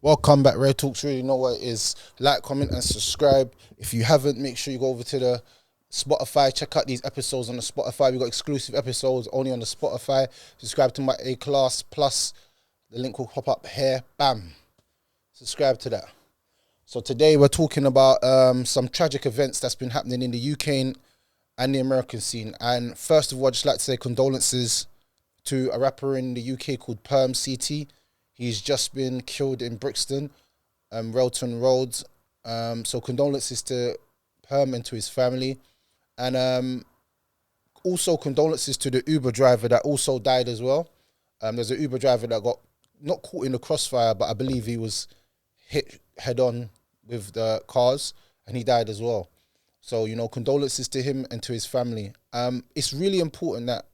Welcome back, Rare Talks. Really know what it is. Like, comment, and subscribe. If you haven't, make sure you go over to the Spotify. Check out these episodes on the Spotify. We got exclusive episodes only on the Spotify. Subscribe to my A-Class Plus. The link will pop up here. Bam. Subscribe to that. So today we're talking about some tragic events that's been happening in the UK and the American scene. And first of all, I'd just like to say condolences to a rapper in the UK called Perm CT. He's just been killed in Brixton, Relton Road. So condolences to Perm and to his family. And also condolences to the Uber driver that also died as well. There's an Uber driver that got not caught in the crossfire, but I believe he was hit head on with the cars and he died as well. So, condolences to him and to his family. It's really important that,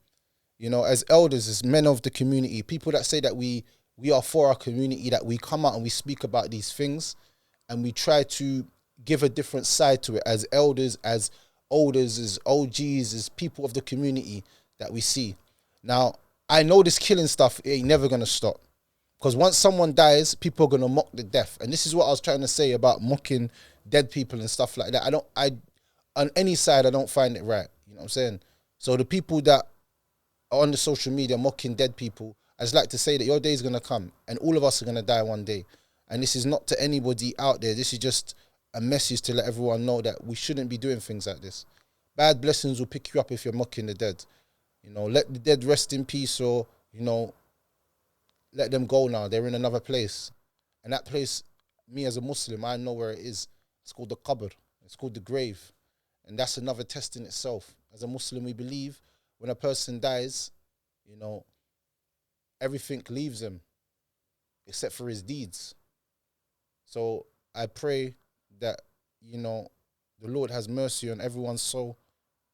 as elders, as men of the community, people that say that we are for our community, that we come out and we speak about these things and we try to give a different side to it as elders, as elders, as OGs, as people of the community that we see. Now, I know this killing stuff ain't never going to stop because once someone dies, people are going to mock the death. And this is what I was trying to say about mocking dead people and stuff like that. On any side, I don't find it right. You know what I'm saying? So the people that are on the social media mocking dead people, I just like to say that your day is going to come and all of us are going to die one day. And this is not to anybody out there. This is just a message to let everyone know that we shouldn't be doing things like this. Bad blessings will pick you up if you're mocking the dead. Let the dead rest in peace or, let them go now. They're in another place. And that place, me as a Muslim, I know where it is. It's called the qabr. It's called the grave. And that's another test in itself. As a Muslim, we believe when a person dies, everything leaves him except for his deeds. So I pray that, the Lord has mercy on everyone's soul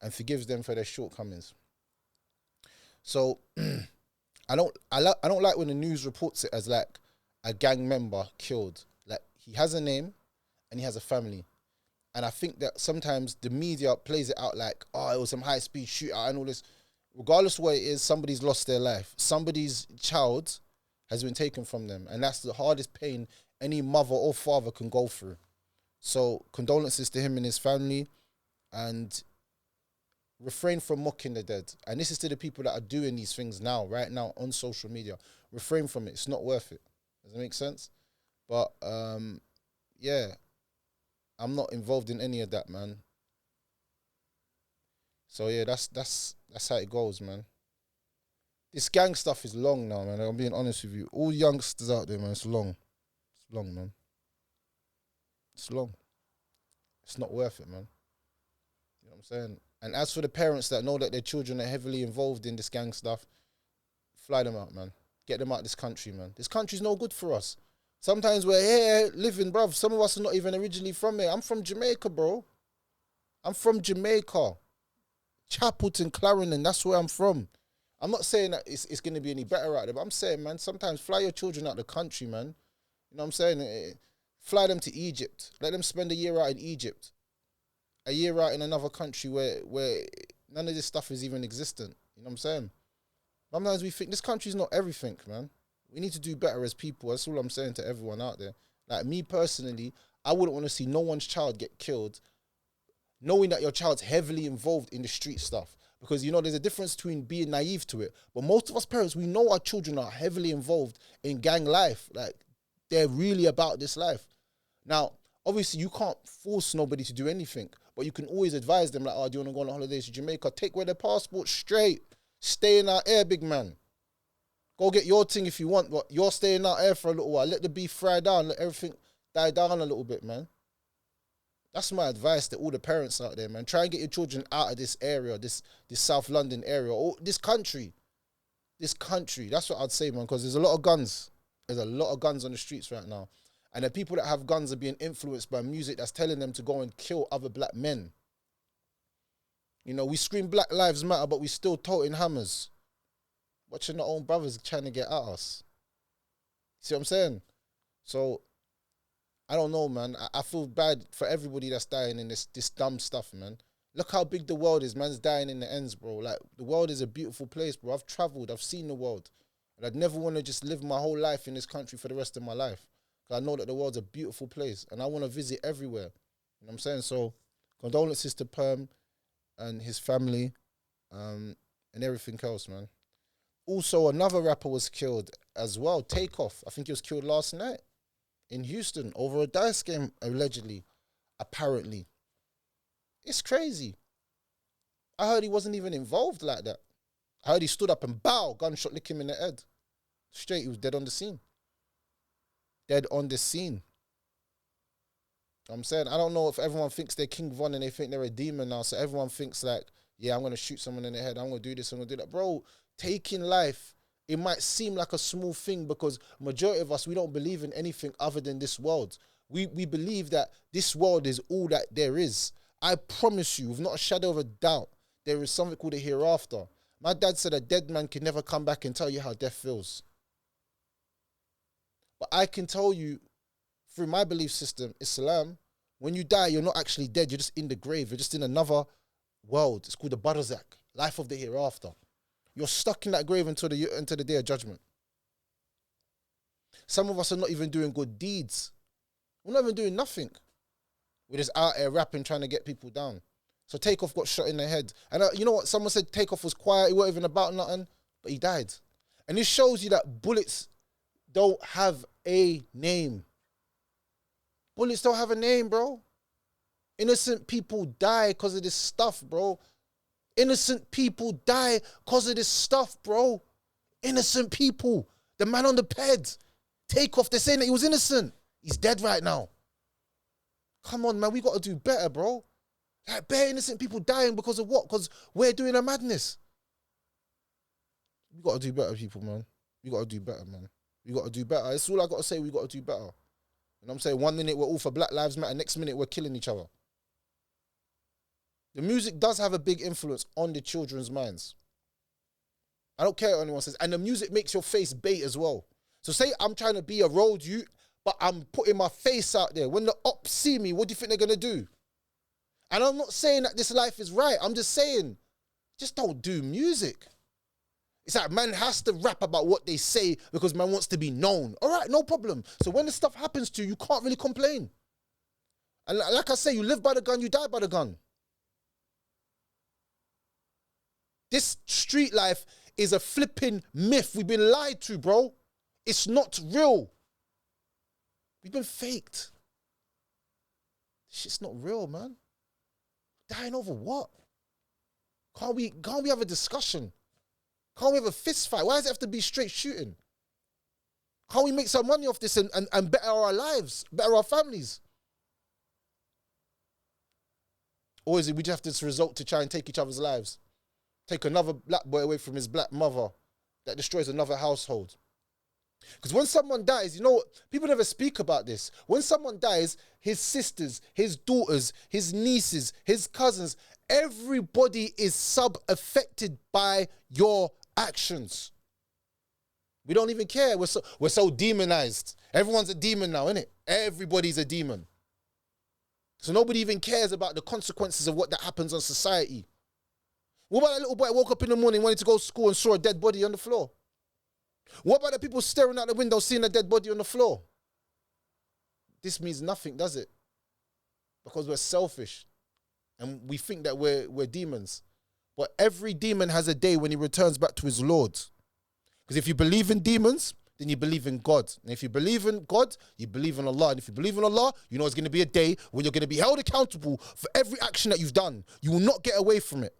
and forgives them for their shortcomings. So I don't like when the news reports it as like a gang member killed. Like he has a name and he has a family. And I think that sometimes the media plays it out like, oh, it was some high-speed shootout and all this. Regardless of what it is, somebody's lost their life. Somebody's child has been taken from them. And that's the hardest pain any mother or father can go through. So condolences to him and his family. And refrain from mocking the dead. And this is to the people that are doing these things now, right now, on social media. Refrain from it. It's not worth it. Does that make sense? But, yeah. I'm not involved in any of that, man. So yeah, that's how it goes, man. This gang stuff is long now, man. I'm being honest with you. All youngsters out there, man, it's long. It's long, man. It's long. It's not worth it, man. You know what I'm saying? And as for the parents that know that their children are heavily involved in this gang stuff, fly them out, man. Get them out of this country, man. This country's no good for us. Sometimes we're here living, bruv. Some of us are not even originally from here. I'm from Jamaica, bro. I'm from Jamaica. Chapelton, Clarendon, that's where I'm from. I'm not saying that it's going to be any better out there, but I'm saying, man, sometimes fly your children out of the country, man. You know what I'm saying? Fly them to Egypt. Let them spend a year out in Egypt. A year out in another country where none of this stuff is even existent. You know what I'm saying? Sometimes we think this country's not everything, man. We need to do better as people. That's all I'm saying to everyone out there. Like me personally, I wouldn't want to see no one's child get killed knowing that your child's heavily involved in the street stuff. Because, there's a difference between being naive to it. But most of us parents, we know our children are heavily involved in gang life. Like, they're really about this life. Now, obviously, you can't force nobody to do anything. But you can always advise them, like, oh, do you want to go on holidays to Jamaica? Take away their passport straight. Stay in our air, big man. Go get your thing if you want, but you're staying out here for a little while. Let the beef fry down. Let everything die down a little bit, man. That's my advice to all the parents out there, man. Try and get your children out of this area, this South London area, or this country. This country. That's what I'd say, man, because there's a lot of guns. There's a lot of guns on the streets right now. And the people that have guns are being influenced by music that's telling them to go and kill other black men. We scream Black Lives Matter, but we still toting hammers. Watching our own brothers trying to get at us. See what I'm saying? So, I don't know, man. I feel bad for everybody that's dying in this dumb stuff, man. Look how big the world is. Man's dying in the ends, bro. Like, the world is a beautiful place, bro. I've traveled. I've seen the world. And I'd never want to just live my whole life in this country for the rest of my life. 'Cause I know that the world's a beautiful place and I want to visit everywhere. You know what I'm saying? So condolences to Perm and his family, and everything else, man. Also, another rapper was killed as well, Takeoff. I think he was killed last night in Houston over a dice game, allegedly, apparently. It's crazy. I heard he wasn't even involved like that. I heard he stood up and bow, gunshot lick him in the head. Straight, he was dead on the scene. Dead on the scene. I'm saying, I don't know if everyone thinks they're King Von and they think they're a demon now, so everyone thinks like, yeah, I'm going to shoot someone in the head, I'm going to do this, I'm going to do that. Bro, taking life, it might seem like a small thing because majority of us, we don't believe in anything other than this world. We believe that this world is all that there is. I promise you, with not a shadow of a doubt, there is something called a hereafter. My dad said a dead man can never come back and tell you how death feels. But I can tell you, through my belief system, Islam, when you die, you're not actually dead. You're just in the grave. You're just in another world. It's called the Barzakh, life of the hereafter. You're stuck in that grave until the day of judgment. Some of us are not even doing good deeds. We're not even doing nothing. We're just out here rapping, trying to get people down. So Takeoff got shot in the head. And you know what? Someone said Takeoff was quiet. He wasn't even about nothing. But he died. And this shows you that bullets don't have a name. Bullets don't have a name, bro. Innocent people die because of this stuff, bro. Innocent people die because of this stuff, bro. Innocent people. The man on the ped. Takeoff, they're saying that he was innocent. He's dead right now. Come on, man. We got to do better, bro. Like, bare innocent people dying because of what? Because we're doing a madness. We got to do better, people, man. We got to do better, man. We got to do better. That's all I got to say. We got to do better. You know what I'm saying? 1 minute we're all for Black Lives Matter. Next minute we're killing each other. The music does have a big influence on the children's minds. I don't care what anyone says. And the music makes your face bait as well. So say I'm trying to be a road youth, but I'm putting my face out there. When the ops see me, what do you think they're going to do? And I'm not saying that this life is right. I'm just saying, just don't do music. It's like man has to rap about what they say because man wants to be known. All right, no problem. So when this stuff happens to you, you can't really complain. And like I say, you live by the gun, you die by the gun. This street life is a flipping myth. We've been lied to, bro. It's not real. We've been faked. This shit's not real, man. Dying over what? Can't we have a discussion? Can't we have a fist fight? Why does it have to be straight shooting? Can't we make some money off this and better our lives, better our families? Or is it we just have to resort to try and take each other's lives? Take another black boy away from his black mother that destroys another household. Because when someone dies, you know what? People never speak about this. When someone dies, his sisters, his daughters, his nieces, his cousins, everybody is sub-affected by your actions. We don't even care. We're so demonized. Everyone's a demon now, innit? Everybody's a demon. So nobody even cares about the consequences of what that happens on society. What about that little boy who woke up in the morning, wanted to go to school and saw a dead body on the floor? What about the people staring out the window, seeing a dead body on the floor? This means nothing, does it? Because we're selfish and we think that we're demons. But every demon has a day when he returns back to his Lord. Because if you believe in demons, then you believe in God. And if you believe in God, you believe in Allah. And if you believe in Allah, you know it's going to be a day when you're going to be held accountable for every action that you've done. You will not get away from it.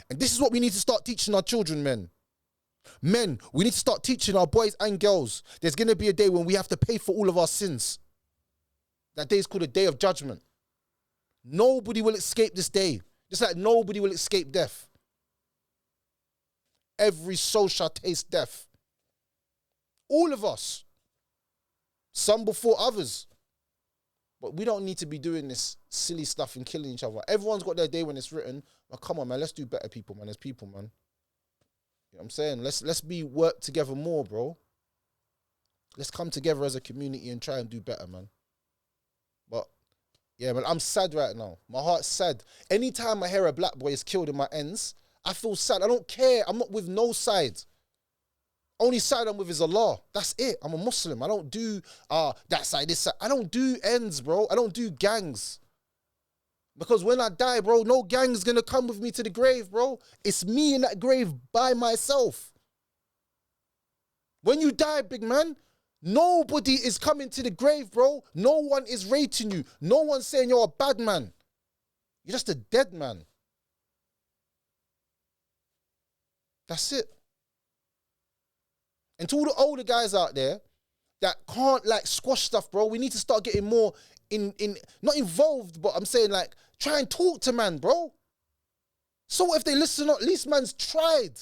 And this is what we need to start teaching our children, men. Men, we need to start teaching our boys and girls. There's going to be a day when we have to pay for all of our sins. That day is called a day of judgment. Nobody will escape this day. Just like nobody will escape death. Every soul shall taste death. All of us. Some before others. But we don't need to be doing this silly stuff and killing each other. Everyone's got their day when it's written. Well, come on, man. Let's do better, people, man. As people, man. You know what I'm saying? Let's work together more, bro. Let's come together as a community and try and do better, man. But, yeah, man, I'm sad right now. My heart's sad. Anytime I hear a black boy is killed in my ends, I feel sad. I don't care. I'm not with no side. Only side I'm with is Allah. That's it. I'm a Muslim. I don't do that side, this side. I don't do ends, bro. I don't do gangs. Because when I die, bro, no gang's gonna come with me to the grave, bro. It's me in that grave by myself. When you die, big man, nobody is coming to the grave, bro. No one is rating you. No one's saying you're a bad man. You're just a dead man. That's it. And to all the older guys out there that can't like squash stuff, bro, we need to start getting more in not involved, but I'm saying like try and talk to man, bro. So what if they listen up? At least man's tried.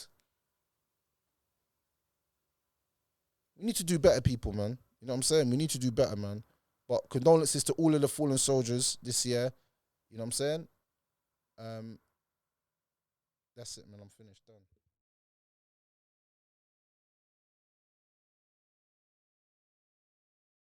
We need to do better, people, man. You know what I'm saying? We need to do better, man. But condolences to all of the fallen soldiers this year. You know what I'm saying? That's it, man. I'm finished. Done.